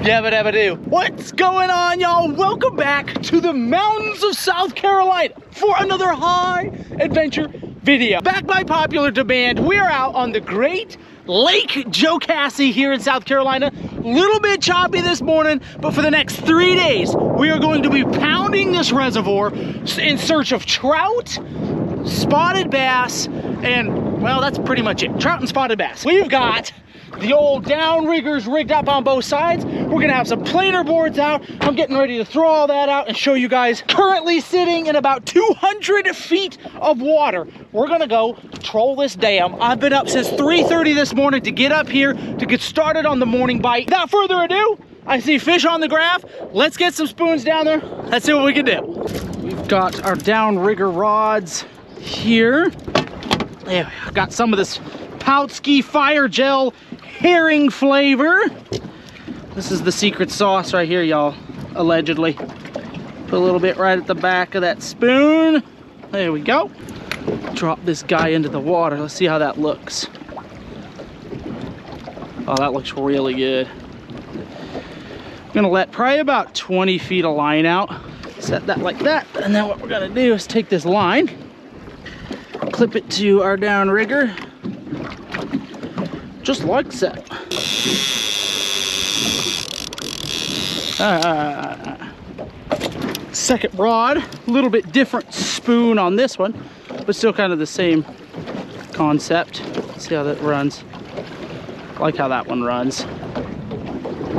Yabba dabba do. What's going on, y'all? Welcome back to the mountains of South Carolina for another high adventure video. Back by popular demand, we are out on the Great Lake Jocassee here in South Carolina. Little bit choppy this morning, but for the next 3 days, we are going to be pounding this reservoir in search of trout, spotted bass, and, well, that's pretty much it. Trout and spotted bass. We've got the old downriggers rigged up on both sides. We're gonna have some planer boards out. I'm getting ready to throw all that out and show you guys. Currently sitting in about 200 feet of water. We're gonna go troll this dam. I've been up since 3:30 this morning to get up here to get started on the morning bite. Without further ado, I see fish on the graph. Let's get some spoons down there. Let's see what we can do. We've got our downrigger rods here. Yeah, I've got some of this Poutsky Fire Gel herring flavor. This is the secret sauce right here, y'all, allegedly. Put a little bit right at the back of that spoon. There we go. Drop this guy into the water. Let's see how that looks. Oh, that looks really good. I'm gonna let probably about 20 feet of line out. Set that like that. And then what we're gonna do is take this line, clip it to our downrigger, just like so. Second rod, a little bit different spoon on this one, but still kind of the same concept. See how that runs. Like how that one runs.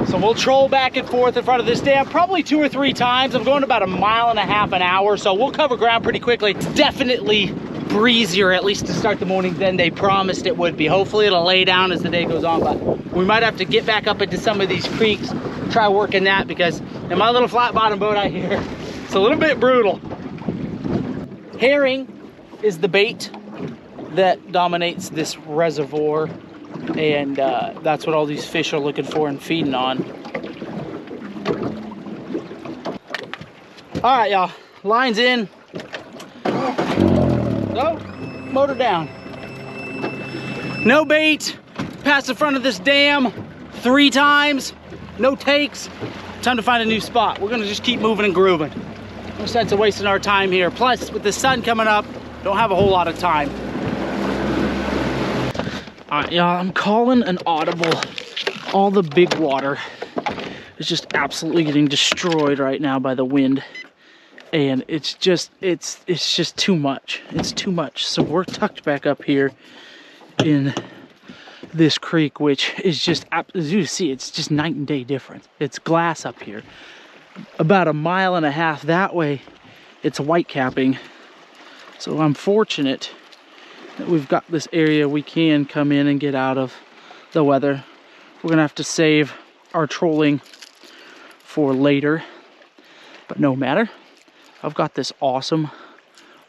So we'll troll back and forth in front of this dam probably 2 or 3 times. I'm going about 1.5 miles an hour, so we'll cover ground pretty quickly. It's definitely breezier, at least to start the morning, than they promised it would be. Hopefully it'll lay down as the day goes on, but we might have to get back up into some of these creeks, try working that, because in my little flat bottom boat out here, it's a little bit brutal. Herring is the bait that dominates this reservoir, and that's what all these fish are looking for and feeding on. All right, y'all, line's in. So, motor down. No bait, past the front of this dam 3 times, no takes. Time to find a new spot. We're gonna just keep moving and grooving. No sense of wasting our time here. Plus, with the sun coming up, don't have a whole lot of time. All right, y'all, I'm calling an audible. All the big water is just absolutely getting destroyed right now by the wind. And it's just too much. It's too much. So we're tucked back up here in this creek, which is just, as you see, it's just night and day difference. It's glass up here. About 1.5 miles that way, it's white capping. So I'm fortunate that we've got this area we can come in and get out of the weather. We're gonna have to save our trolling for later, but no matter. I've got this awesome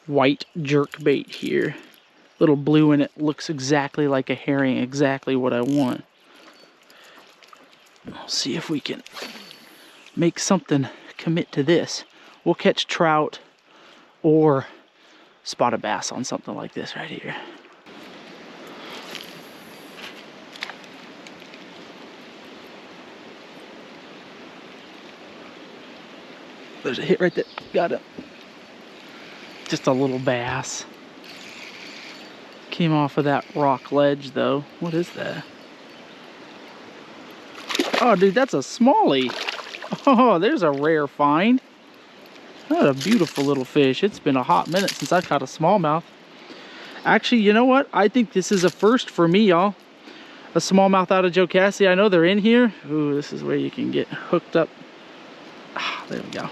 white jerk bait here. Little blue in it, looks exactly like a herring, exactly what I want. We'll see if we can make something commit to this. We'll catch trout or spotted bass on something like this right here. There's a hit right there. Got it. Just a little bass. Came off of that rock ledge though. What is that? Oh, dude, that's a smallie. Oh, there's a rare find. What a beautiful little fish. It's been a hot minute since I caught a smallmouth. Actually, you know what? I think this is a first for me, y'all. A smallmouth out of Jocassee. I know they're in here. Ooh, this is where you can get hooked up. Ah, there we go.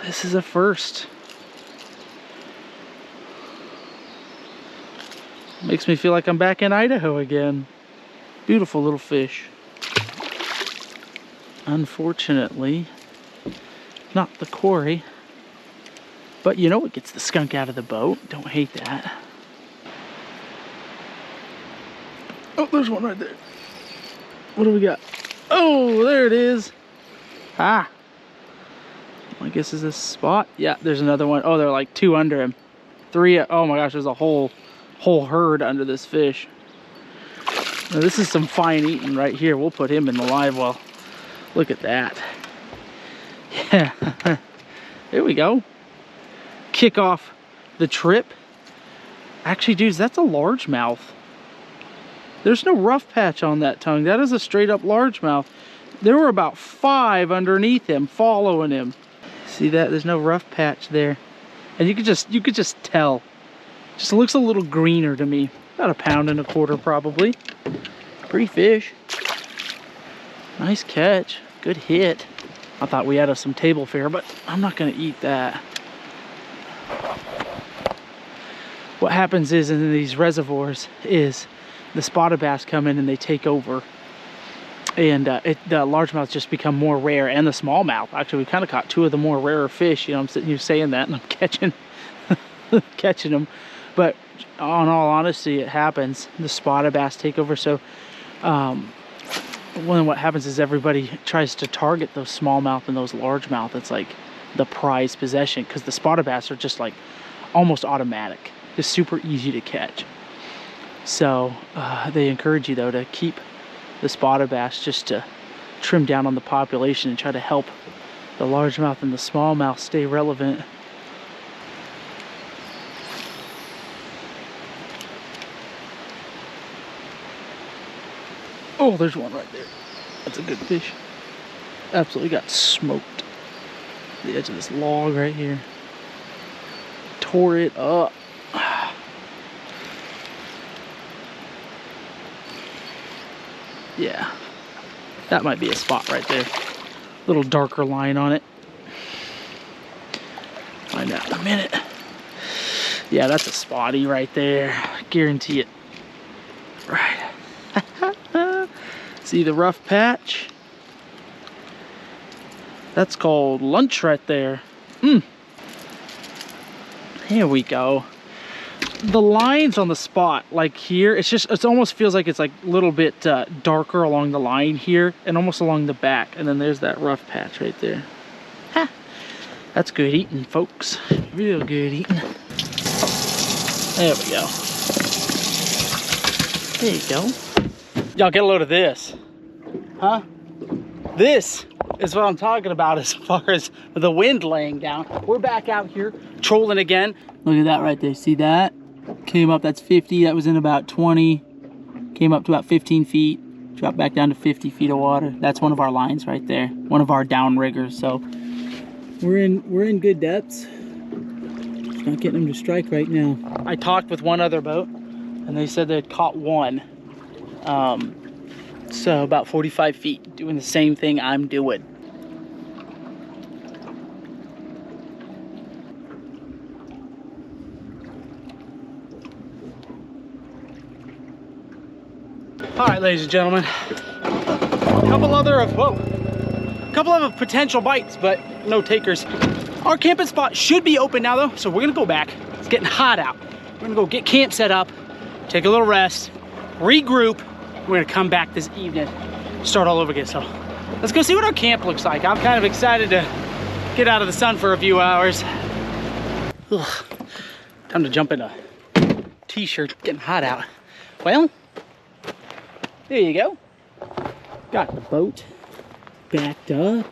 This is a first. Makes me feel like I'm back in Idaho again. Beautiful little fish. Unfortunately, not the quarry. But you know what gets the skunk out of the boat? Don't hate that. Oh, there's one right there. What do we got? Oh, there it is. Ah. I guess is this spot? Yeah, there's another one. Oh, there are like 2 under him. 3. Oh my gosh, there's a whole herd under this fish. Now, this is some fine eating right here. We'll put him in the live well. Look at that. Yeah. There we go. Kick off the trip. Actually, dudes, that's a largemouth. There's no rough patch on that tongue. That is a straight up largemouth. There were about 5 underneath him, following him. See that? There's no rough patch there. And you could just tell. Just looks a little greener to me. About 1.25 pounds probably. Pretty fish. Nice catch. Good hit. I thought we had us some table fare, but I'm not gonna eat that. What happens is in these reservoirs is the spotted bass come in and they take over. And the largemouths just become more rare, and the smallmouth. Actually, we kind of caught 2 of the more rarer fish. You know, I'm sitting here saying that, and I'm catching, catching them. But on all honesty, it happens. The spotted bass take over. So, what happens is everybody tries to target those smallmouth and those largemouth. It's like the prized possession, because the spotted bass are just like almost automatic, just super easy to catch. So they encourage you though to keep the spotted bass, just to trim down on the population and try to help the largemouth and the smallmouth stay relevant. Oh, there's one right there. That's a good fish. Absolutely got smoked. The edge of this log right here. Tore it up. Yeah, that might be a spot right there. Little darker line on it. Find out in a minute. Yeah, that's a spotty right there. Guarantee it. Right. See the rough patch? That's called lunch right there. Here we go. The lines on the spot, like here, it almost feels like it's like a little bit darker along the line here and almost along the back. And then there's that rough patch right there. Ha! That's good eating, folks. Real good eating. There we go. There you go. Y'all get a load of this. Huh? This is what I'm talking about as far as the wind laying down. We're back out here trolling again. Look at that right there. See that? Came up, that's 50. That was in about 20. Came up to about 15 feet. Dropped back down to 50 feet of water. That's one of our lines right there. One of our down riggers. So we're in good depths. Just not getting them to strike right now. I talked with one other boat and they said they'd caught one. So about 45 feet, doing the same thing I'm doing. All right, ladies and gentlemen, a couple of potential bites, but no takers. Our camping spot should be open now though, so we're gonna go back. It's getting hot out. We're gonna go get camp set up, take a little rest, regroup. We're gonna come back this evening, start all over again. So let's go see what our camp looks like. I'm kind of excited to get out of the sun for a few hours. Ugh. Time to jump in a t-shirt, getting hot out. Well, there you go. Got the boat backed up.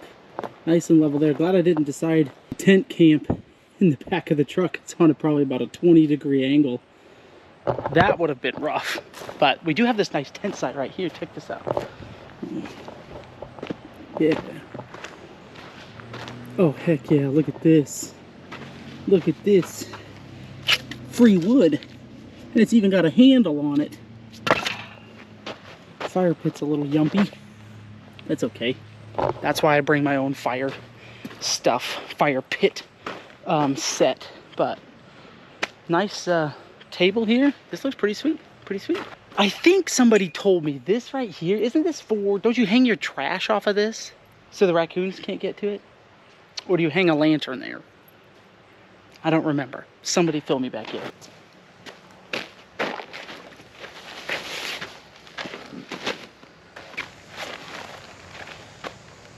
Nice and level there. Glad I didn't decide tent camp in the back of the truck. It's on probably about a 20-degree angle. That would have been rough. But we do have this nice tent site right here. Check this out. Yeah. Oh, heck yeah. Look at this. Look at this. Free wood. And it's even got a handle on it. Fire pit's a little yumpy. That's okay. That's why I bring my own fire stuff, fire pit set. But nice table here. This looks pretty sweet. Pretty sweet. I think somebody told me this right here. Isn't this for? Don't you hang your trash off of this so the raccoons can't get to it? Or do you hang a lantern there? I don't remember. Somebody fill me back in.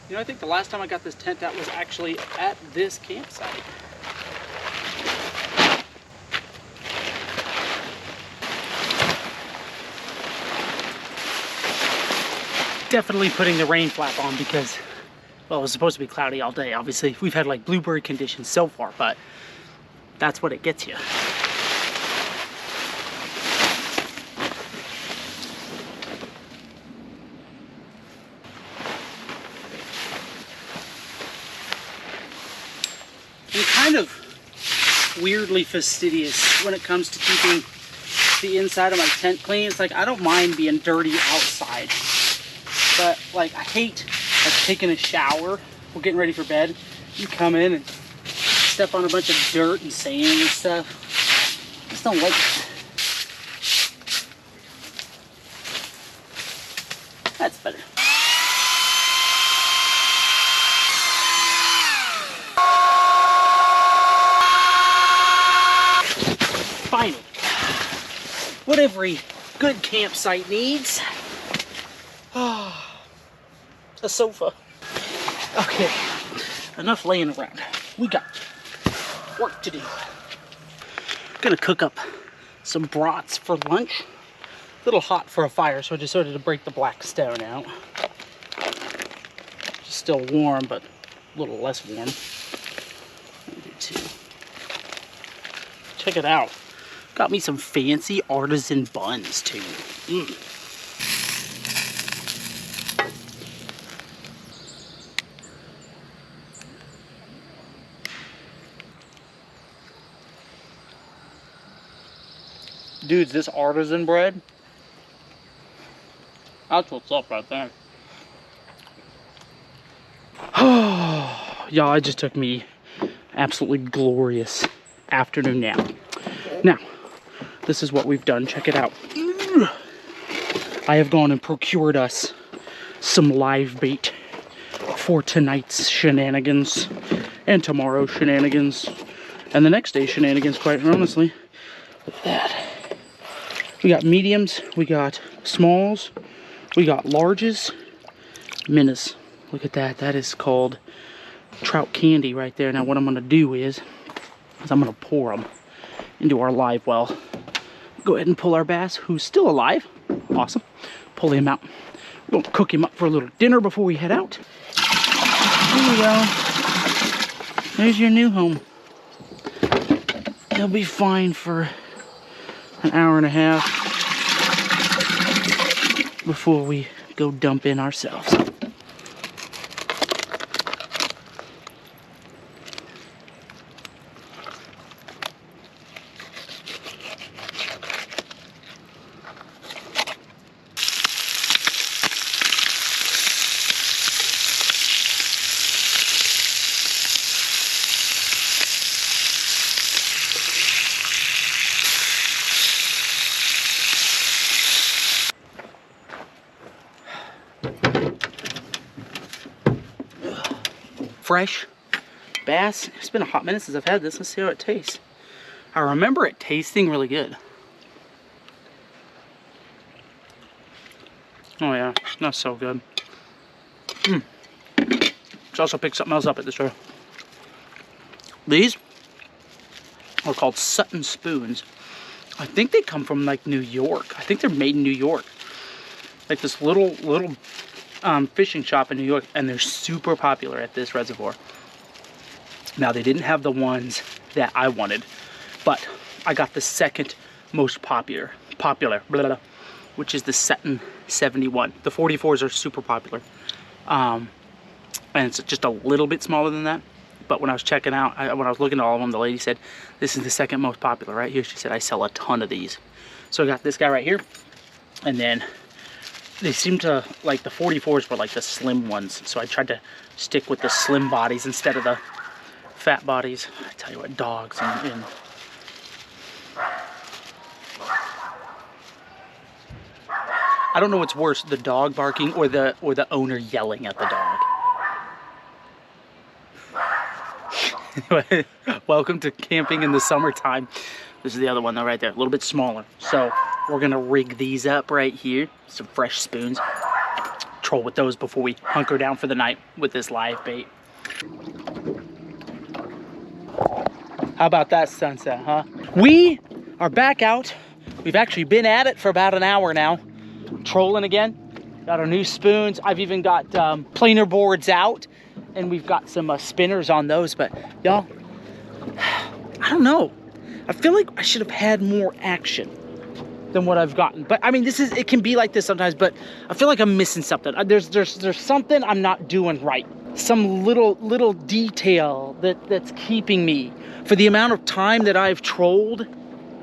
You know, I think the last time I got this tent out was actually at this campsite. definitely putting the rain flap on because, well, it was supposed to be cloudy all day. Obviously, we've had like bluebird conditions so far, but that's what it gets you. I'm kind of weirdly fastidious when it comes to keeping the inside of my tent clean. It's like, I don't mind being dirty outside, but like, I hate like taking a shower or getting ready for bed. You come in and step on a bunch of dirt and sand and stuff. I just don't like it. That's better. Finally, what every good campsite needs. A sofa. Okay, enough laying around. We got work to do. Gonna cook up some brats for lunch. A little hot for a fire, so I decided to break the black stone out. It's still warm, but a little less warm. Check it out. Got me some fancy artisan buns too. Dudes, this artisan bread, that's what's up right there. Y'all, it just took me absolutely glorious afternoon nap. Now, this is what we've done. Check it out. I have gone and procured us some live bait for tonight's shenanigans and tomorrow's shenanigans and the next day's shenanigans, quite honestly. Look at that. We got mediums, we got smalls, we got larges, minnows. Look at that. That is called trout candy right there. Now what I'm going to do is I'm going to pour them into our live well. Go ahead and pull our bass, who's still alive. Awesome. Pull him out. We'll cook him up for a little dinner before we head out. There we go. There's your new home. He'll be fine for an hour and a half before we go dump in ourselves. Fresh bass. It's been a hot minute since I've had this. Let's see how it tastes. I remember it tasting really good. Oh yeah, that's so good. Let's also pick something else up at the store. These are called Sutton spoons. I think they come from like New York. I think they're made in New York. Like this little fishing shop in New York, and they're super popular at this reservoir. Now they didn't have the ones that I wanted, but I got the second most popular, which is the Sutton 71. The 44s are super popular, and it's just a little bit smaller than that. But when I was checking out, when I was looking at all of them, the lady said this is the second most popular right here. She said I sell a ton of these. So I got this guy right here, and then they seem to, like, the 44s were like the slim ones, so I tried to stick with the slim bodies instead of the fat bodies. I tell you what, dogs and I don't know what's worse, the dog barking or the owner yelling at the dog. Anyway, welcome to camping in the summertime. This is the other one though right there, a little bit smaller. So we're gonna rig these up right here, some fresh spoons. Troll with those before we hunker down for the night with this live bait. How about that sunset, huh? We are back out. We've actually been at it for about an hour now, trolling again. Got our new spoons. I've even got planer boards out, and we've got some spinners on those. But y'all, I don't know. I feel like I should have had more action than what I've gotten. But I mean, it can be like this sometimes, but I feel like I'm missing something. There's something I'm not doing right. Some little detail that's keeping me, for the amount of time that I've trolled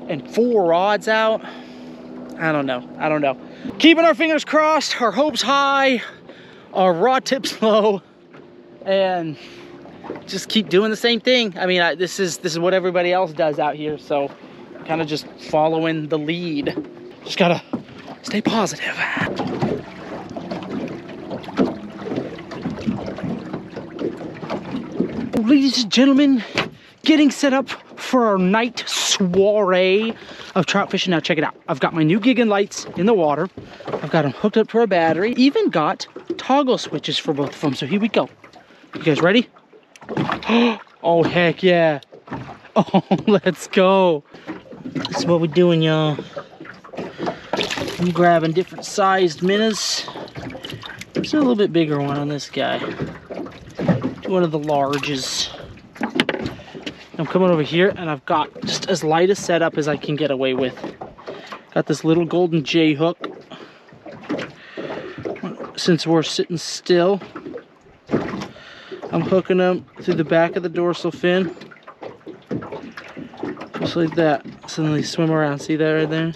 and 4 rods out. I don't know. Keeping our fingers crossed, our hopes high, our rod tips low, and just keep doing the same thing. I mean, this is what everybody else does out here, so kind of just following the lead. Just gotta stay positive. Ladies and gentlemen, getting set up for our night soiree of trout fishing. Now check it out. I've got my new Gigan lights in the water. I've got them hooked up to our battery. Even got toggle switches for both of them. So here we go. You guys ready? Oh, heck yeah. Oh, let's go. This is what we're doing, y'all. I'm grabbing different sized minnows. There's a little bit bigger one on this guy. One of the larges. I'm coming over here and I've got just as light a setup as I can get away with. Got this little golden J hook. Since we're sitting still, I'm hooking them through the back of the dorsal fin. Just like that. So then they swim around. See that right there?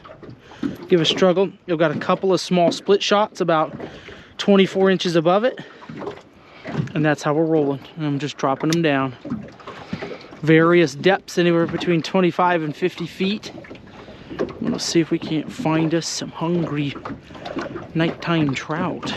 Give a struggle. You've got a couple of small split shots about 24 inches above it. And that's how we're rolling. And I'm just dropping them down. Various depths, anywhere between 25 and 50 feet. I'm gonna see if we can't find us some hungry nighttime trout.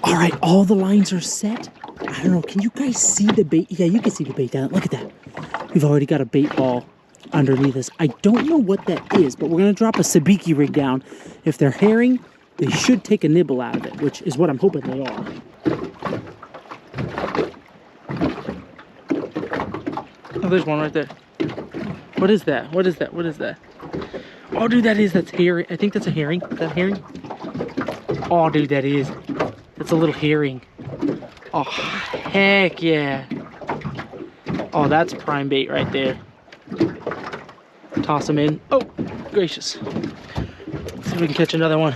All right, all the lines are set. I don't know, can you guys see the bait? Yeah, you can see the bait down. Look at that. We've already got a bait ball underneath us. I don't know what that is, but we're gonna drop a sabiki rig down. If they're herring, they should take a nibble out of it, which is what I'm hoping they are. Oh, there's one right there. What is that? What is that? What is that? Oh, dude, that's herring. I think that's a herring. Is that herring? Oh, dude, that is. That's a little herring. Oh, heck yeah. Oh, that's prime bait right there. Toss them in. Oh, gracious. Let's see if we can catch another one.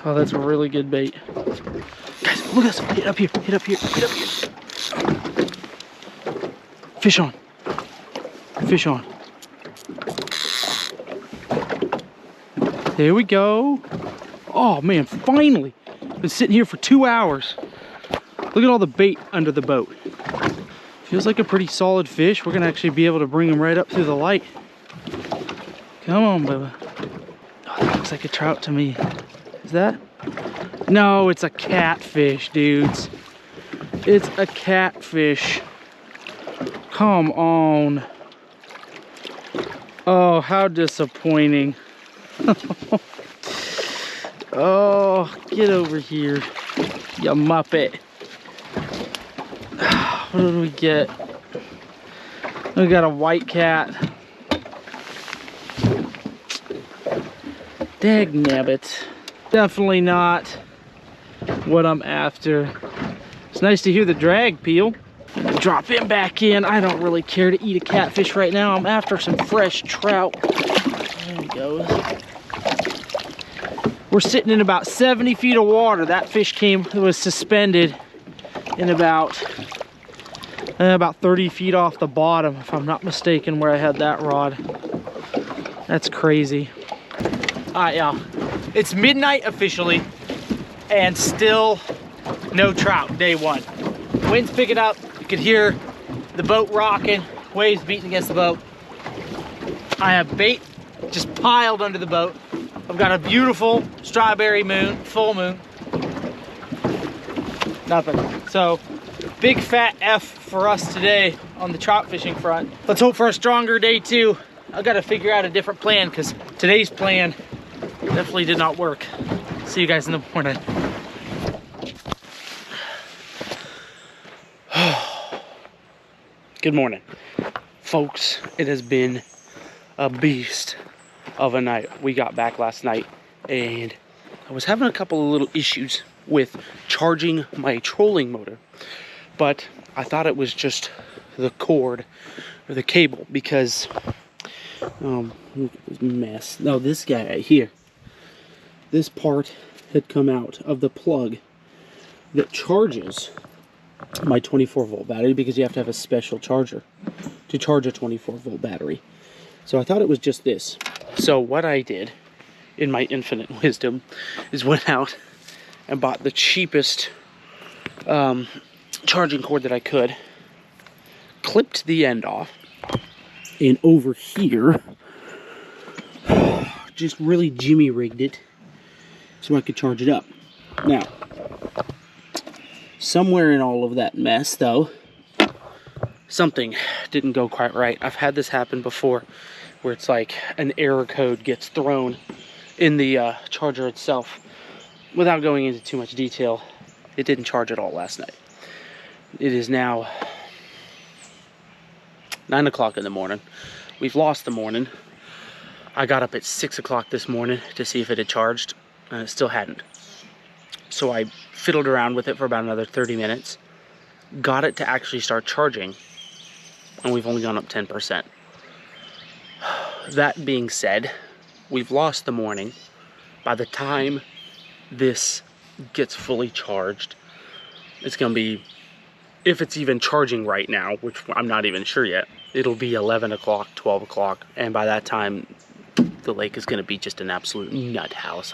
Oh, that's a really good bait. Guys, look at this. Hit up here. Hit up here. Hit up here. Fish on. Fish on. There we go. Oh man, finally. Been sitting here for 2 hours. Look at all the bait under the boat. Feels like a pretty solid fish. We're gonna actually be able to bring him right up through the light. Come on, Bubba. Oh, that looks like a trout to me. Is that? No, it's a catfish, dudes. It's a catfish. Come on. Oh, how disappointing. Oh, get over here, you muppet. What did we get? We got a white cat. Dagnabbit. Definitely not what I'm after. It's nice to hear the drag peel. Drop him back in. I don't really care to eat a catfish right now. I'm after some fresh trout. There he goes. We're sitting in about 70 feet of water. That fish was suspended in about 30 feet off the bottom, if I'm not mistaken, where I had that rod. That's crazy. All right, y'all. It's midnight officially, and still no trout, day one. Wind's picking up. You can hear the boat rocking, waves beating against the boat. I have bait just piled under the boat. I've got a beautiful strawberry moon, full moon. Nothing. So, big fat F for us today on the trout fishing front. Let's hope for a stronger day two. I've got to figure out a different plan because today's plan definitely did not work. See you guys in the morning. Good morning, folks. It has been a beast of a night. We got back last night and I was having a couple of little issues with charging my trolling motor, but I thought it was just the cord or the cable, because look at this mess. No, this guy right here, this part had come out of the plug that charges my 24-volt battery, because you have to have a special charger to charge a 24-volt battery. So I thought it was just this. So what I did, in my infinite wisdom, is went out and bought the cheapest charging cord that I could, clipped the end off, and over here just really jimmy rigged it so I could charge it up. Now, somewhere in all of that mess though, something didn't go quite right. I've had this happen before, where it's like an error code gets thrown in the charger itself. Without going into too much detail, it didn't charge at all last night. It is now 9 o'clock in the morning. We've lost the morning. I got up at 6 o'clock this morning to see if it had charged, and it still hadn't. So I fiddled around with it for about another 30 minutes, got it to actually start charging, and we've only gone up 10%. That being said, we've lost the morning. By the time this gets fully charged, it's gonna be, if it's even charging right now, which I'm not even sure yet, it'll be 11 o'clock, 12 o'clock, and by that time, the lake is gonna be just an absolute nut house.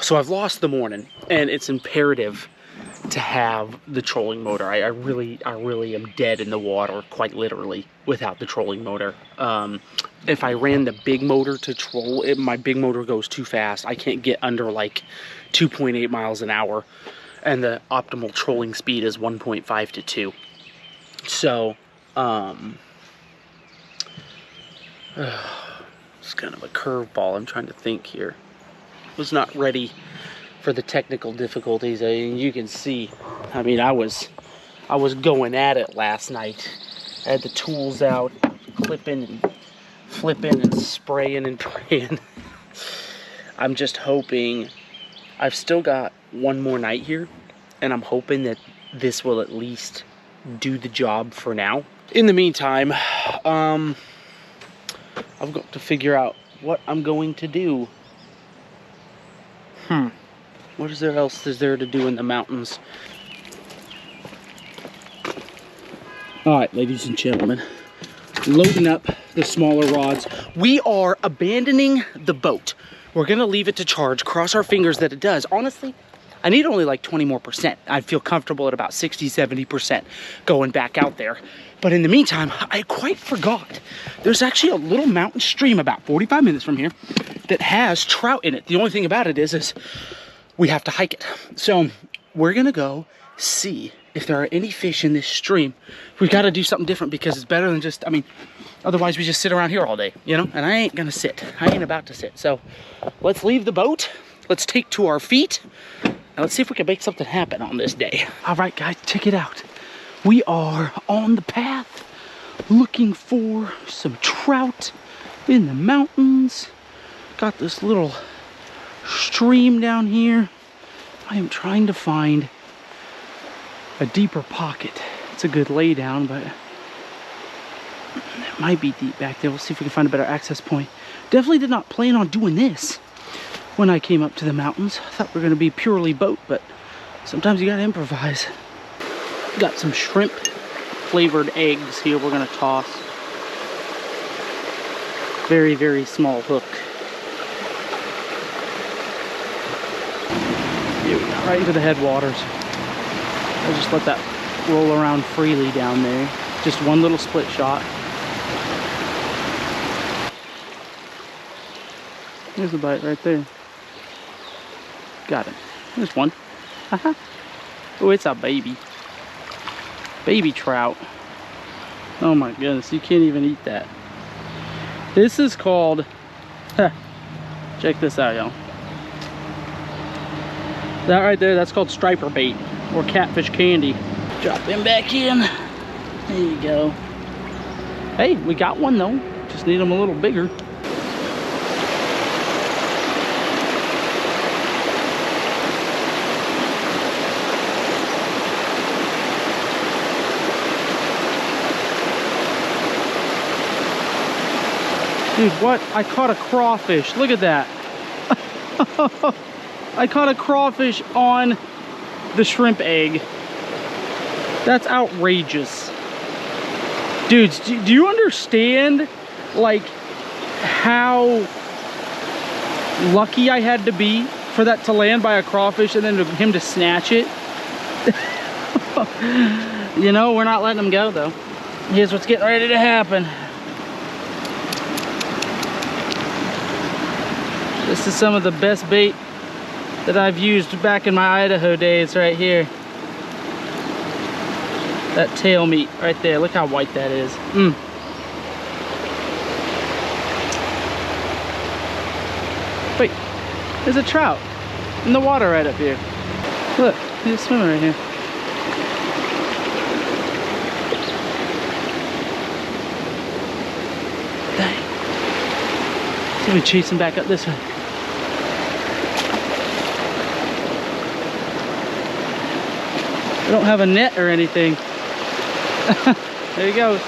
So I've lost the morning, and it's imperative to have the trolling motor. I really am dead in the water, quite literally, without the trolling motor. If I ran the big motor to troll, my big motor goes too fast. I can't get under like 2.8 miles an hour, and the optimal trolling speed is 1.5 to 2. So, it's kind of a curveball. I'm trying to think here. Was not ready for the technical difficulties. I mean, you can see, I mean, I was going at it last night. I had the tools out, clipping and flipping and spraying and praying. I'm just hoping, I've still got one more night here, and I'm hoping that this will at least do the job for now. In the meantime, I've got to figure out what I'm going to do. What else is there to do in the mountains? Alright, ladies and gentlemen, loading up the smaller rods. We are abandoning the boat. We're gonna leave it to charge. Cross our fingers that it does. Honestly, I need only like 20 more percent. I'd feel comfortable at about 60, 70% going back out there. But in the meantime, I quite forgot. There's actually a little mountain stream about 45 minutes from here that has trout in it. The only thing about it is we have to hike it. So we're gonna go see if there are any fish in this stream. We've got to do something different, because it's better than just, I mean, otherwise we just sit around here all day, you know? And I ain't gonna sit. I ain't about to sit. So let's leave the boat. Let's take to our feet. And let's see if we can make something happen on this day. All right, guys, check it out. We are on the path looking for some trout in the mountains. Got this little stream down here. I am trying to find a deeper pocket. It's a good lay down, but it might be deep back there. We'll see if we can find a better access point. Definitely did not plan on doing this when I came up to the mountains. I thought we were gonna be purely boat, but sometimes you gotta improvise. Got some shrimp flavored eggs here we're gonna toss. Very, very small hook. Here we go, right into the headwaters. I'll just let that roll around freely down there. Just one little split shot. There's a bite right there. Got it. There's one. Haha. Oh, it's a baby. Baby trout. Oh my goodness, you can't even eat that. This is called, check this out, y'all. That right there, that's called striper bait, or catfish candy. Drop them back in. There you go. Hey, we got one though. Just need them a little bigger. Dude, what? I caught a crawfish. Look at that. I caught a crawfish on the shrimp egg. That's outrageous. Dudes, do you understand, like, how lucky I had to be for that to land by a crawfish and then him to snatch it? You know, we're not letting him go, though. Here's what's getting ready to happen. This is some of the best bait that I've used back in my Idaho days right here. That tail meat right there. Look how white that is. Wait, there's a trout in the water right up here. Look, he's swimming right here. Dang. See if we chase him back up this way. I don't have a net or anything. There he goes.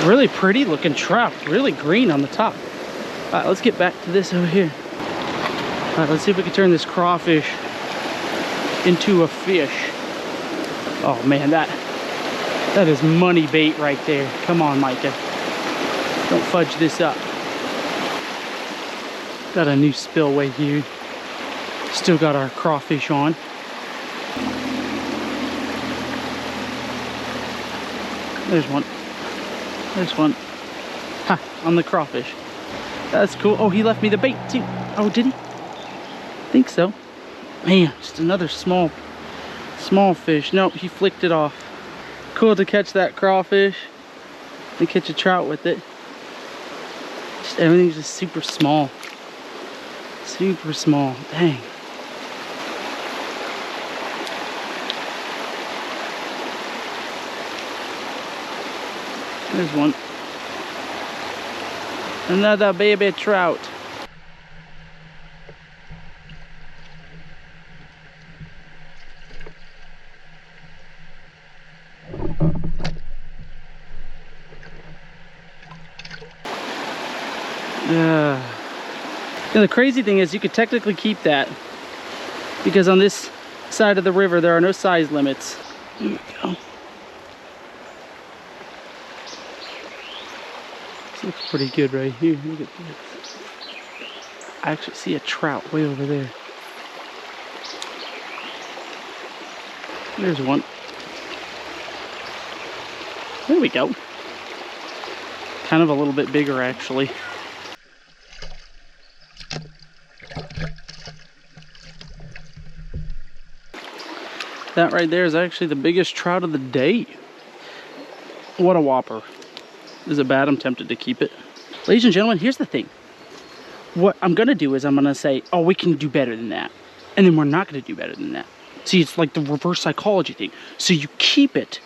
Really pretty looking trout. Really green on the top. All right, let's get back to this over here. All right, let's see if we can turn this crawfish into a fish. Oh man, that is money bait right there. Come on, Micah. Don't fudge this up. Got a new spillway here. Still got our crawfish on. There's one. There's one. Ha, on the crawfish. That's cool. Oh, he left me the bait too. Oh, did he? I think so. Man, just another small fish. Nope, he flicked it off. Cool to catch that crawfish and catch a trout with it. Just everything's just super small. Super small. Dang. There's one. Another baby trout. And the crazy thing is you could technically keep that because on this side of the river there are no size limits. There we go. This looks pretty good right here. Look at this. I actually see a trout way over there. There's one. There we go. Kind of a little bit bigger actually. That right there is actually the biggest trout of the day. What a whopper. Is it bad? I'm tempted to keep it. Ladies and gentlemen, here's the thing. What I'm gonna do is I'm gonna say, oh, we can do better than that. And then we're not gonna do better than that. See, it's like the reverse psychology thing. So you keep it,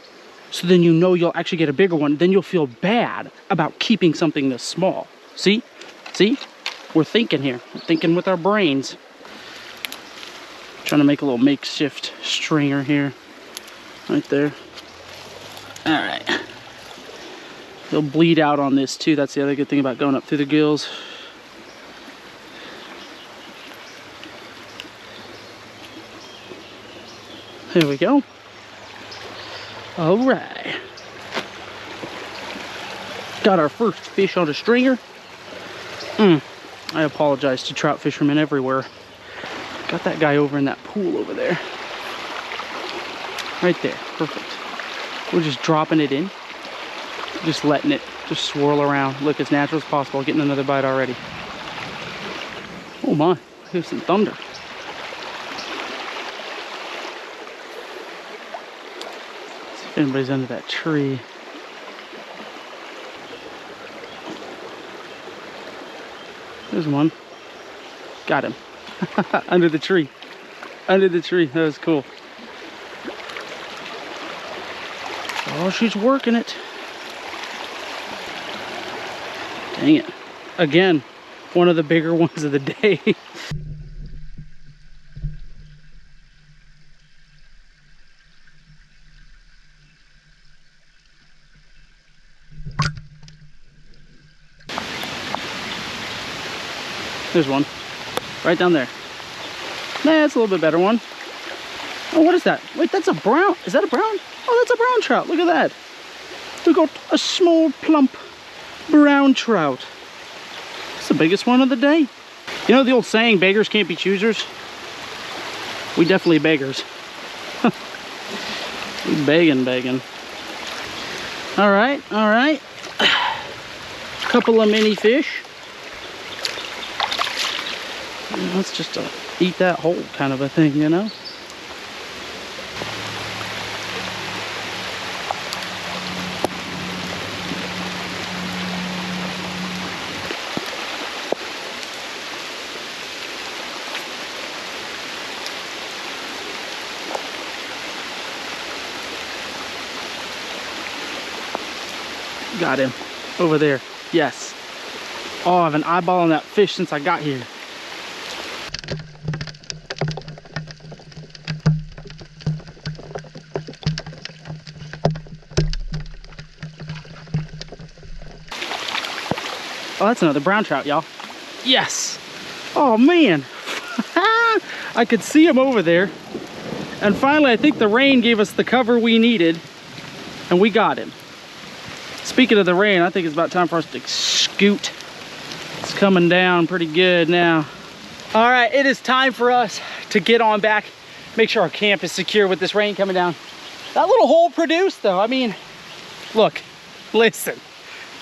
so then you know you'll actually get a bigger one. Then you'll feel bad about keeping something this small. See? See? We're thinking here. We're thinking with our brains. Trying to make a little makeshift stringer here. Right there. Alright. He'll bleed out on this too. That's the other good thing about going up through the gills. There we go. Alright. Got our first fish on a stringer. I apologize to trout fishermen everywhere. Got that guy over in that pool over there. Right there. Perfect. We're just dropping it in. Just letting it just swirl around. Look as natural as possible. Getting another bite already. Oh my. Here's some thunder. See if anybody's under that tree. There's one. Got him. Under the tree. Under the tree. That was cool. Oh, she's working it. Dang it. Again, one of the bigger ones of the day. There's one. Right down there. Nah, that's a little bit better one. Oh, what is that? Wait, that's a brown. Is that a brown? Oh, that's a brown trout. Look at that. We got a small, plump, brown trout. It's the biggest one of the day. You know the old saying, beggars can't be choosers? We definitely beggars. We begging. All right. Couple of mini fish. Let's just eat that whole kind of a thing, you know? Got him over there. Yes. Oh, I've been eyeballing that fish since I got here. Oh, that's another brown trout, y'all. Yes. Oh man. I could see him over there. And finally, I think the rain gave us the cover we needed, and we got him. Speaking of the rain, I think it's about time for us to scoot. It's coming down pretty good now. All right, it is time for us to get on back. Make sure our camp is secure with this rain coming down. That little hole produced though. I mean, look, listen,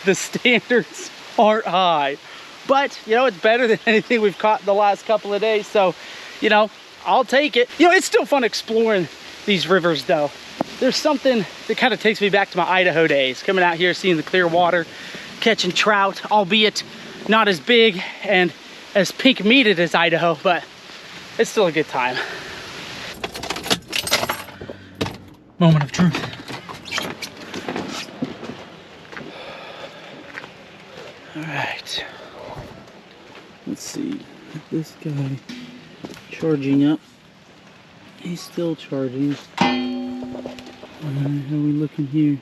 the standards aren't high, but you know, it's better than anything we've caught in the last couple of days. So, you know, I'll take it. You know, it's still fun exploring these rivers though. There's something that kind of takes me back to my Idaho days, coming out here, seeing the clear water, catching trout, albeit not as big and as pink meated as Idaho, but it's still a good time. Moment of truth. All right. Let's see. This guy charging up. He's still charging. How are we looking here?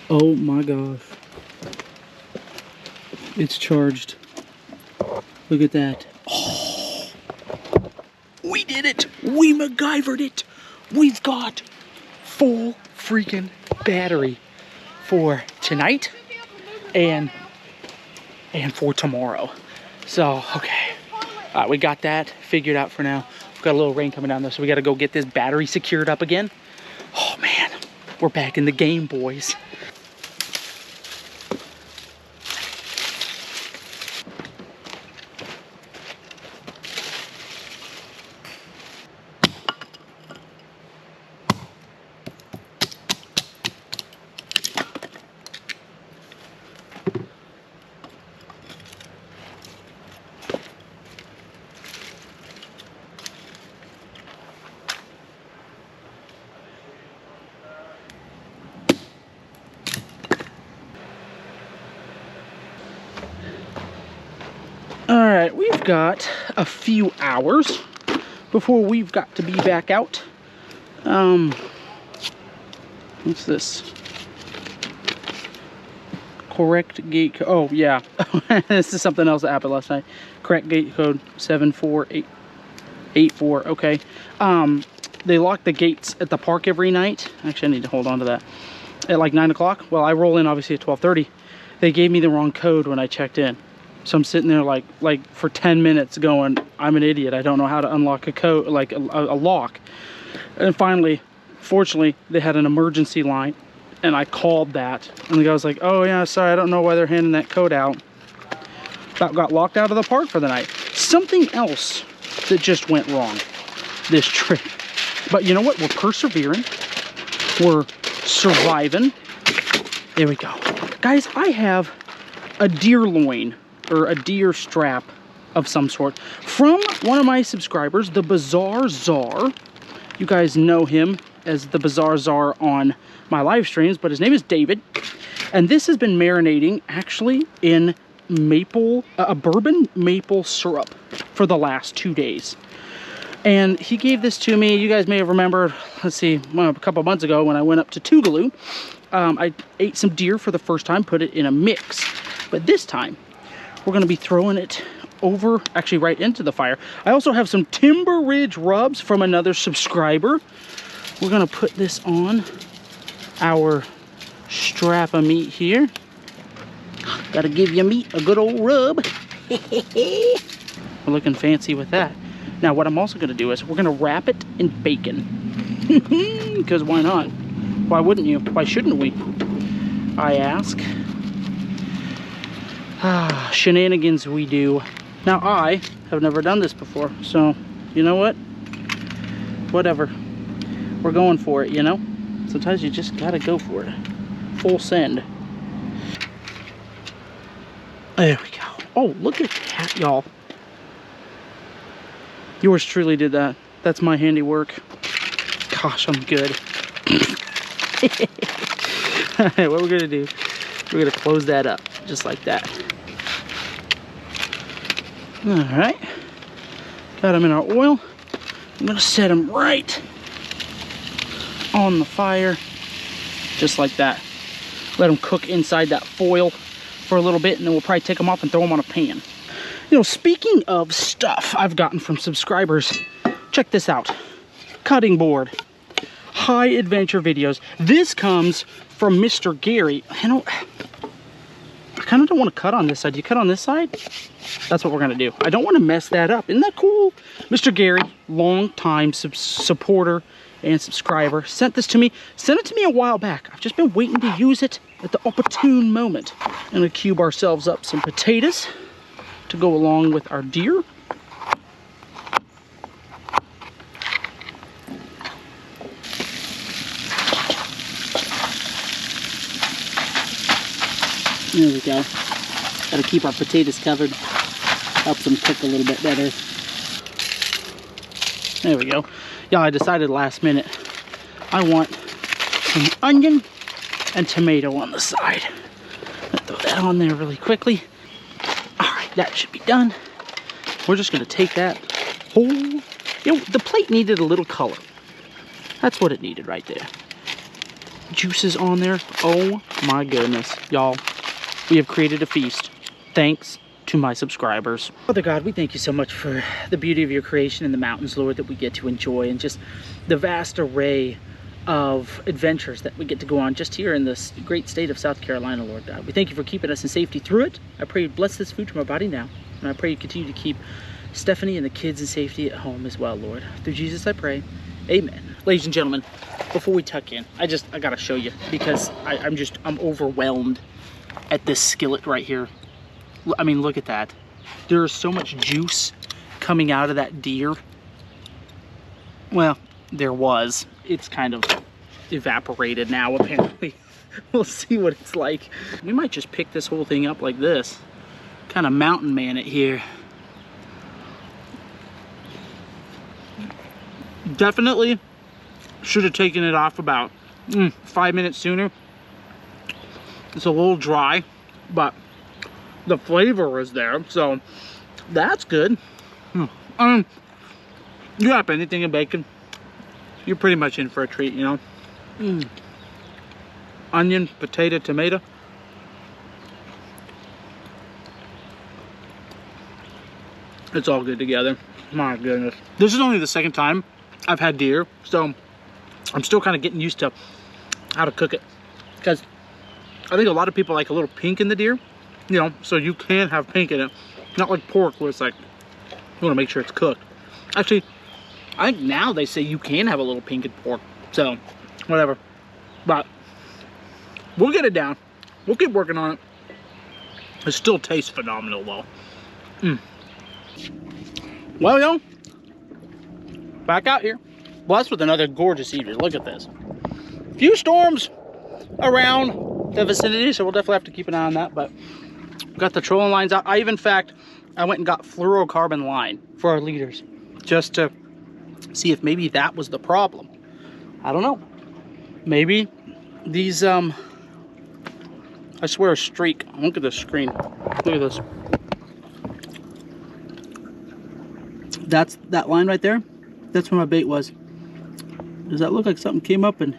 Oh my gosh. It's charged. Look at that. Oh, we did it. We MacGyvered it. We've got full freaking battery for tonight and for tomorrow. So, okay. All right, we got that figured out for now. We've got a little rain coming down there, so we got to go get this battery secured up again. Oh man, we're back in the game, boys. Alright, we've got a few hours before we've got to be back out. What's this? Correct gate code. Oh, yeah. This is something else that happened last night. Correct gate code 74884. Okay. They lock the gates at the park every night. Actually, I need to hold on to that. At like 9 o'clock. Well, I roll in obviously at 12:30. They gave me the wrong code when I checked in. So I'm sitting there like for 10 minutes going, I'm an idiot. I don't know how to unlock a code, like a lock. And finally, fortunately, they had an emergency line and I called that. And the guy was like, oh yeah, sorry, I don't know why they're handing that code out. About got locked out of the park for the night. Something else that just went wrong this trip. But you know what? We're persevering. We're surviving. There we go. Guys, I have a deer loin, or a deer strap of some sort, from one of my subscribers, the Bizarre Czar. You guys know him as the Bizarre Czar on my live streams, but his name is David. And this has been marinating actually in bourbon maple syrup for the last 2 days. And he gave this to me. You guys may have remembered, let's see, well, a couple months ago when I went up to Tougaloo. I ate some deer for the first time, put it in a mix. But this time, we're gonna be throwing it over, actually right into the fire. I also have some Timber Ridge rubs from another subscriber. We're gonna put this on our strap of meat here. Gotta give your meat a good old rub. We're looking fancy with that. Now what I'm also gonna do is we're gonna wrap it in bacon. Because why not? Why wouldn't you? Why shouldn't we? I ask. Shenanigans we do. Now I have never done this before, so you know what? Whatever. We're going for it, you know? Sometimes you just gotta go for it. Full send. There we go. Oh, look at that, y'all. Yours truly did that. That's my handiwork. Gosh, I'm good. Alright, what we're gonna do, we're gonna close that up, just like that. Alright. Got them in our oil. I'm gonna set them right on the fire, just like that. Let them cook inside that foil for a little bit, and then we'll probably take them off and throw them on a pan. You know, speaking of stuff I've gotten from subscribers, check this out. Cutting board. High adventure videos. This comes from Mr. Gary. I kind of don't want to cut on this side. Do you cut on this side? That's what we're going to do. I don't want to mess that up. Isn't that cool? Mr. Gary, long-time supporter and subscriber, sent this to me. Sent it to me a while back. I've just been waiting to use it at the opportune moment. I'm going to cube ourselves up some potatoes to go along with our deer. There we go. Gotta keep our potatoes covered. Helps them cook a little bit better. There we go. Yeah, I decided last minute I want some onion and tomato on the side. I'll throw that on there really quickly. Alright, that should be done. We're just gonna take that whole... You know, the plate needed a little color. That's what it needed right there. Juices on there. Oh my goodness. Y'all, we have created a feast. Thanks to my subscribers. Father God, we thank you so much for the beauty of your creation in the mountains, Lord, that we get to enjoy, and just the vast array of adventures that we get to go on just here in this great state of South Carolina, Lord God. We thank you for keeping us in safety through it. I pray you bless this food to my body now, and I pray you continue to keep Stephanie and the kids in safety at home as well, Lord. Through Jesus I pray. Amen. Ladies and gentlemen, before we tuck in, I gotta show you, because I'm overwhelmed at this skillet right here. I mean, look at that. There is so much juice coming out of that deer. Well, there was. It's kind of evaporated now, apparently. We'll see what it's like. We might just pick this whole thing up like this. Kind of mountain man it here. Definitely should have taken it off about 5 minutes sooner. It's a little dry, but the flavor is there, so that's good. You wrap anything in bacon, you're pretty much in for a treat, you know. Onion, potato, tomato. It's all good together. My goodness. This is only the second time I've had deer, so I'm still kind of getting used to how to cook it, because I think a lot of people like a little pink in the deer, you know, so you can have pink in it. Not like pork where it's like, you want to make sure it's cooked. Actually, I think now they say you can have a little pink in pork, so whatever. But we'll get it down. We'll keep working on it. It still tastes phenomenal though. Well, yo, back out here. Blessed with another gorgeous evening. Look at this. Few storms around the vicinity, so we'll definitely have to keep an eye on that. But got the trolling lines out. I went and got fluorocarbon line for our leaders, just to see if maybe that was the problem. I don't know. Maybe these I swear a streak. Look at this screen. Look at this. That's that line right there. That's where my bait was. Does that look like something came up and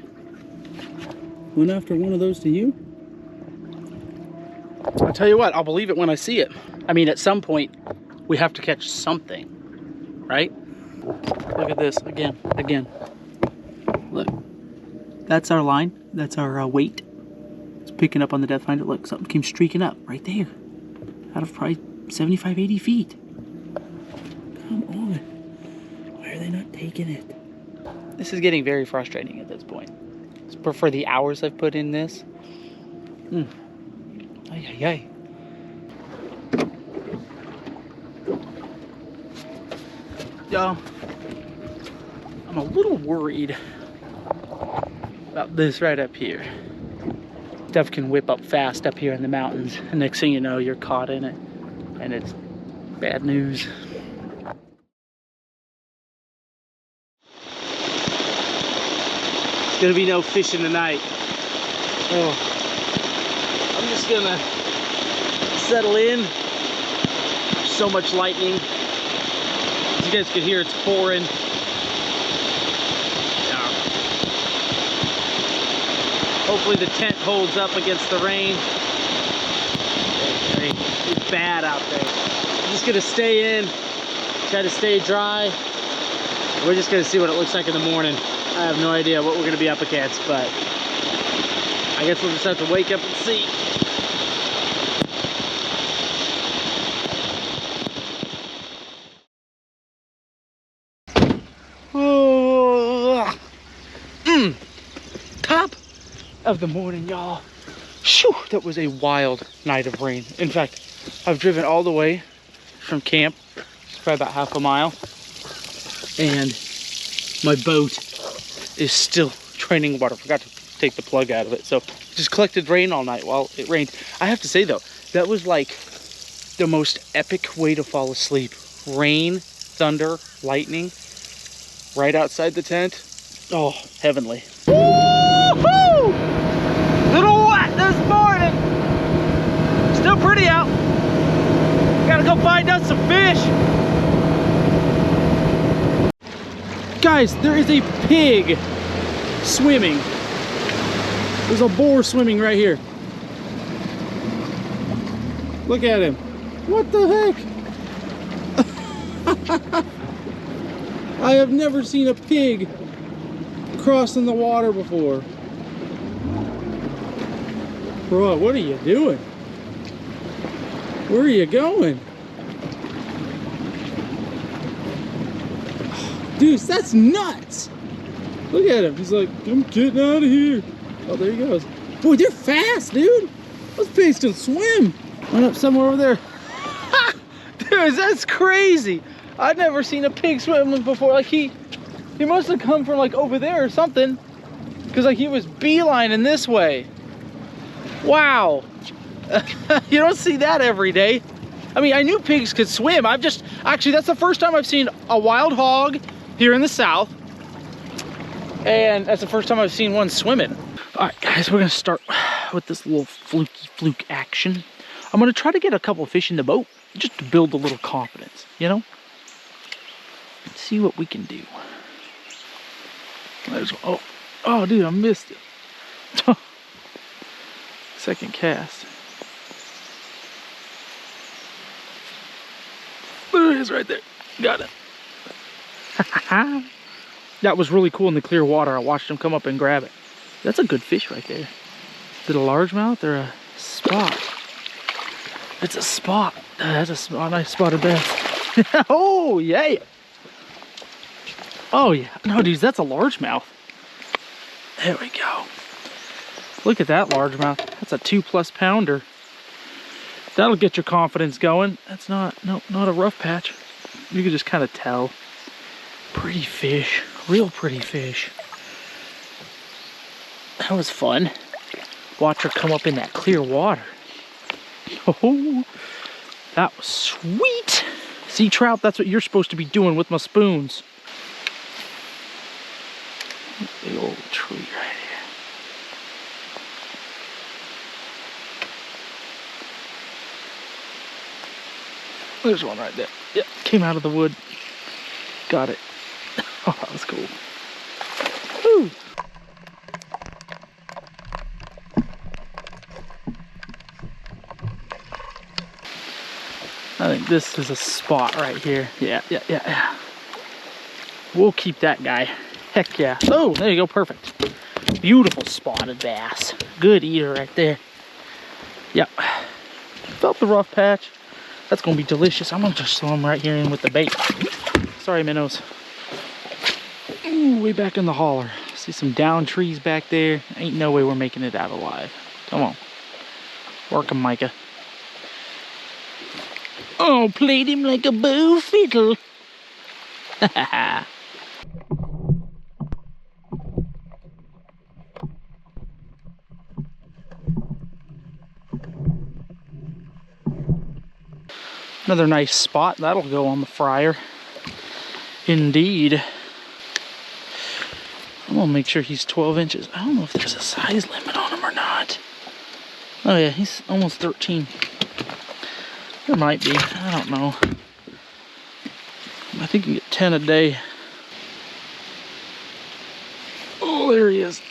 went after one of those to you? I'll tell you what, I'll believe it when I see it. I mean, at some point, we have to catch something, right? Look at this, again. Look, that's our line, that's our weight. It's picking up on the depth finder. Look, something came streaking up right there. Out of probably 75, 80 feet. Come on. Why are they not taking it? This is getting very frustrating at this point. For the hours I've put in this. Ay, ay, ay. Y'all, I'm a little worried about this right up here. Stuff can whip up fast up here in the mountains, and next thing you know, you're caught in it, and it's bad news. Gonna be no fishing tonight. Oh, I'm just gonna settle in. So much lightning. As you guys can hear, it's pouring. Hopefully the tent holds up against the rain. It's bad out there. I'm just gonna stay in, try to stay dry. We're just gonna see what it looks like in the morning. I have no idea what we're gonna be up against, but I guess we'll just have to wake up and see. Top of the morning, y'all. Shoo, that was a wild night of rain. In fact, I've driven all the way from camp. It's probably about half a mile. And my boat is still draining water. Forgot to take the plug out of it. So just collected rain all night while it rained. I have to say though, that was like the most epic way to fall asleep. Rain, thunder, lightning, right outside the tent. Oh, heavenly. Woo-hoo! Little wet this morning. Still pretty out. Gotta go find us some fish. Guys, there is a pig swimming. There's a boar swimming right here. Look at him. What the heck? I have never seen a pig crossing the water before. Bro, what are you doing? Where are you going? Dude, that's nuts. Look at him. He's like, I'm getting out of here. Oh, there he goes. Boy, they're fast, dude. Those pigs can swim. Went up somewhere over there. Dude, that's crazy. I've never seen a pig swimming before. Like he must have come from like over there or something. Because like he was beelining this way. Wow. You don't see that every day. I mean, I knew pigs could swim. Actually, that's the first time I've seen a wild hog here in the South. And that's the first time I've seen one swimming. All right, guys, we're gonna start with this little fluke action. I'm gonna try to get a couple of fish in the boat just to build a little confidence, you know? Let's see what we can do. There's, oh, dude, I missed it. Second cast. There it is right there. Got it. That was really cool in the clear water. I watched him come up and grab it. That's a good fish right there. Is it a largemouth or a spot? It's a spot. That's a nice spotted bass. Oh, yeah. Oh, yeah. No, dudes, that's a largemouth. There we go. Look at that largemouth. That's a 2+ pounder. That'll get your confidence going. That's not a rough patch. You can just kind of tell. Pretty fish. Real pretty fish. That was fun. Watch her come up in that clear water. Oh, that was sweet. See, Trout, that's what you're supposed to be doing with my spoons. Big old tree right here. There's one right there. Yep, came out of the wood. Got it. Oh, that was cool. Woo. I think this is a spot right here. Yeah. We'll keep that guy. Heck yeah. Oh, there you go, perfect. Beautiful spotted bass. Good eater right there. Yep. Felt the rough patch. That's gonna be delicious. I'm gonna just throw him right here in with the bait. Sorry, minnows. Ooh, way back in the holler. See some down trees back there. Ain't no way we're making it out alive. Come on. Work him, Micah. Oh, played him like a bow fiddle. Another nice spot. That'll go on the fryer. Indeed. I'm gonna make sure he's 12 inches. I don't know if there's a size limit on him or not. Oh yeah, he's almost 13. There might be, I don't know. I think you can get 10 a day. Oh, there he is.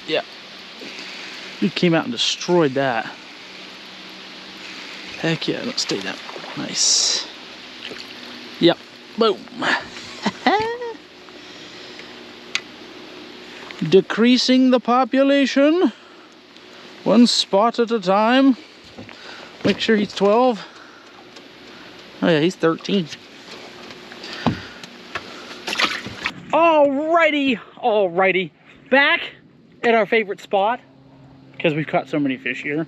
Yeah. He came out and destroyed that. Heck yeah, don't stay down. Nice. Yep, boom. Decreasing the population. One spot at a time. Make sure he's 12. Oh yeah, he's 13. Alrighty. Back at our favorite spot, because we've caught so many fish here.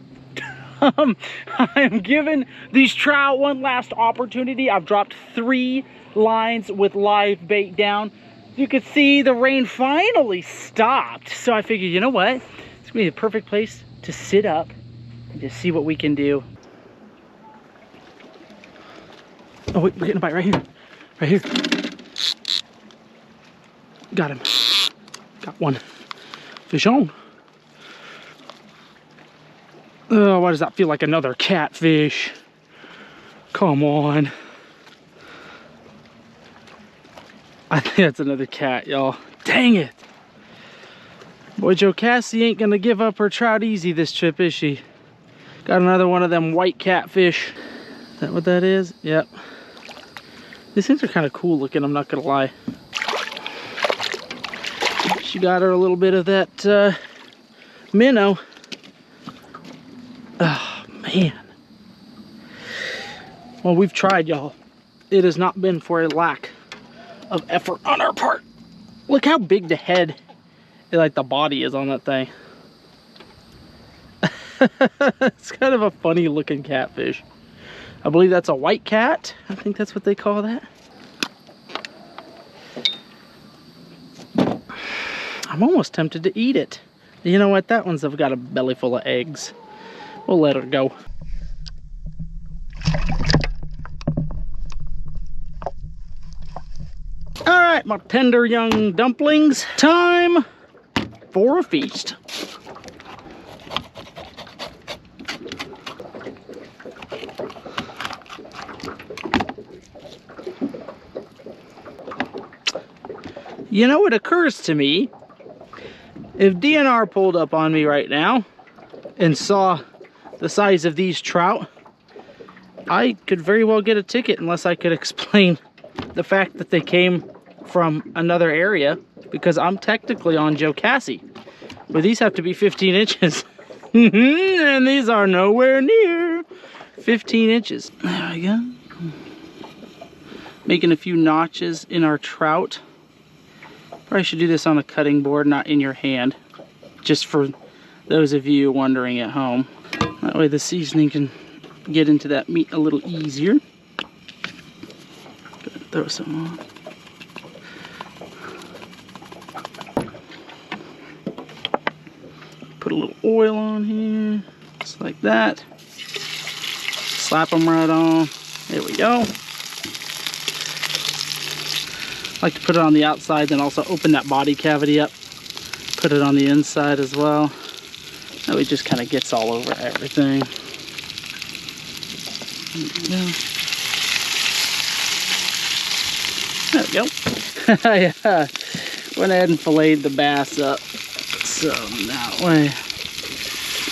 I am giving these trout one last opportunity. I've dropped 3 lines with live bait down. You can see the rain finally stopped. So I figured, you know what? It's gonna be the perfect place to sit up and just see what we can do. Oh wait, we're getting a bite right here. Right here. Got him. Got one. Fish on. Oh, why does that feel like another catfish? Come on. I think that's another cat, y'all. Dang it. Boy, Joe Cassie ain't gonna give up her trout easy this trip, is she? Got another one of them white catfish. Is that what that is? Yep. These things are kind of cool looking, I'm not gonna lie. She got her a little bit of that minnow. Oh, man. Well, we've tried, y'all. It has not been for a lack of effort on our part. Look how big the head, like the body is on that thing. It's kind of a funny looking catfish. I believe that's a white cat. I think that's what they call that. I'm almost tempted to eat it. You know what? That one's got a belly full of eggs. We'll let her go. All right, my tender young dumplings. Time for a feast. You know, it occurs to me, if DNR pulled up on me right now and saw the size of these trout, I could very well get a ticket unless I could explain the fact that they came from another area, because I'm technically on Joe Cassie. But these have to be 15 inches. And these are nowhere near 15 inches. There we go. Making a few notches in our trout. Probably should do this on a cutting board, not in your hand. Just for those of you wondering at home. That way the seasoning can get into that meat a little easier. Throw some on. Put a little oil on here, just like that. Slap them right on. There we go. I like to put it on the outside, then also open that body cavity up. Put it on the inside as well. That way it just kind of gets all over everything. There we go. Yeah. Went ahead and filleted the bass up. So that way,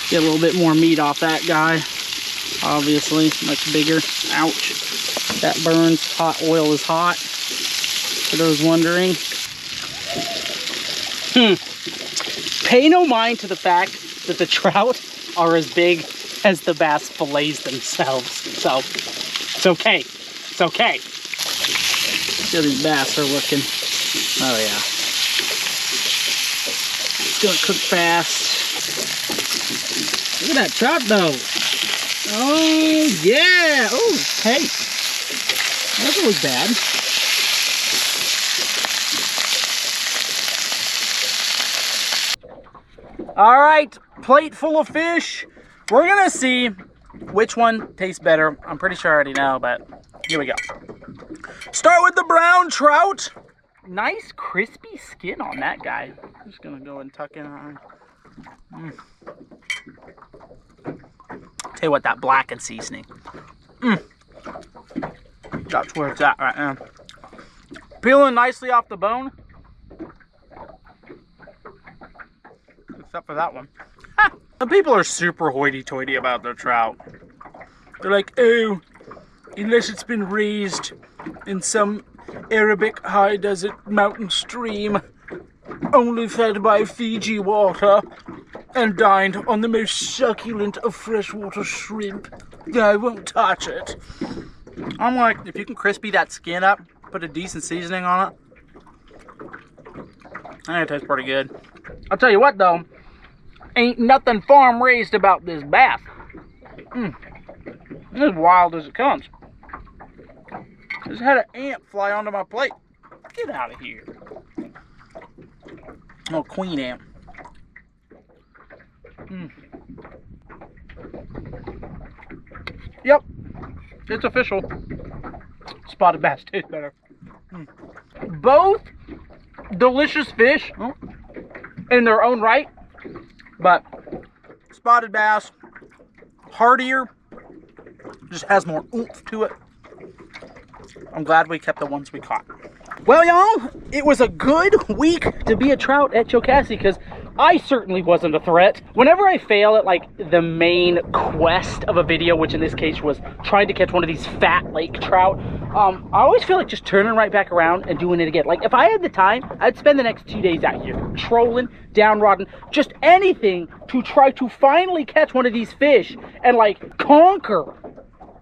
get a little bit more meat off that guy. obviously, much bigger. Ouch. That burns. Hot oil is hot, for those wondering. Pay no mind to the fact that the trout are as big as the bass fillets themselves. So, it's okay. It's okay. See how these bass are looking. Oh yeah. It's gonna cook fast. Look at that trout though. Oh yeah. Oh, hey. That doesn't look bad. All right, plate full of fish. We're gonna see which one tastes better. I'm pretty sure I already know, but here we go. Start with the brown trout. Nice crispy skin on that guy. I'm just gonna go and tuck in on. Tell you what, that blackened seasoning. That's where it's at right now. Peeling nicely off the bone. Except for that one. Some people are super hoity-toity about their trout. They're like, oh, unless it's been raised in some Arabic high desert mountain stream, only fed by Fiji water, and dined on the most succulent of freshwater shrimp, I won't touch it. I'm like, if you can crispy that skin up, put a decent seasoning on it, I think it tastes pretty good. I'll tell you what though, ain't nothing farm raised about this bass. As wild as it comes. Just had an ant fly onto my plate. Get out of here. Oh, queen ant. Yep, it's official. Spotted bass tastes better. Both delicious fish in their own right, but spotted bass, heartier, just has more oomph to it. I'm glad we kept the ones we caught. Well, y'all, it was a good week to be a trout at Chillicothe because I certainly wasn't a threat. Whenever I fail at like the main quest of a video, which in this case was trying to catch one of these fat lake trout, I always feel like just turning right back around and doing it again. Like if I had the time, I'd spend the next 2 days out here trolling, down rodding, just anything to try to finally catch one of these fish and like conquer,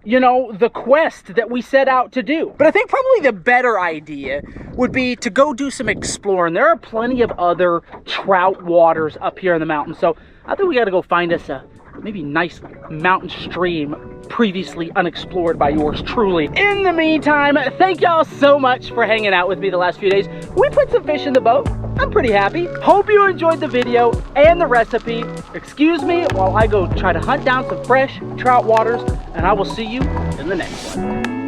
you know, the quest that we set out to do. But I think probably the better idea would be to go do some exploring. There are plenty of other trout waters up here in the mountains. So I think we gotta go find us a maybe nice mountain stream previously unexplored by yours truly. In the meantime, thank y'all so much for hanging out with me the last few days. We put some fish in the boat. I'm pretty happy. Hope you enjoyed the video and the recipe. Excuse me while I go try to hunt down some fresh trout waters, and I will see you in the next one.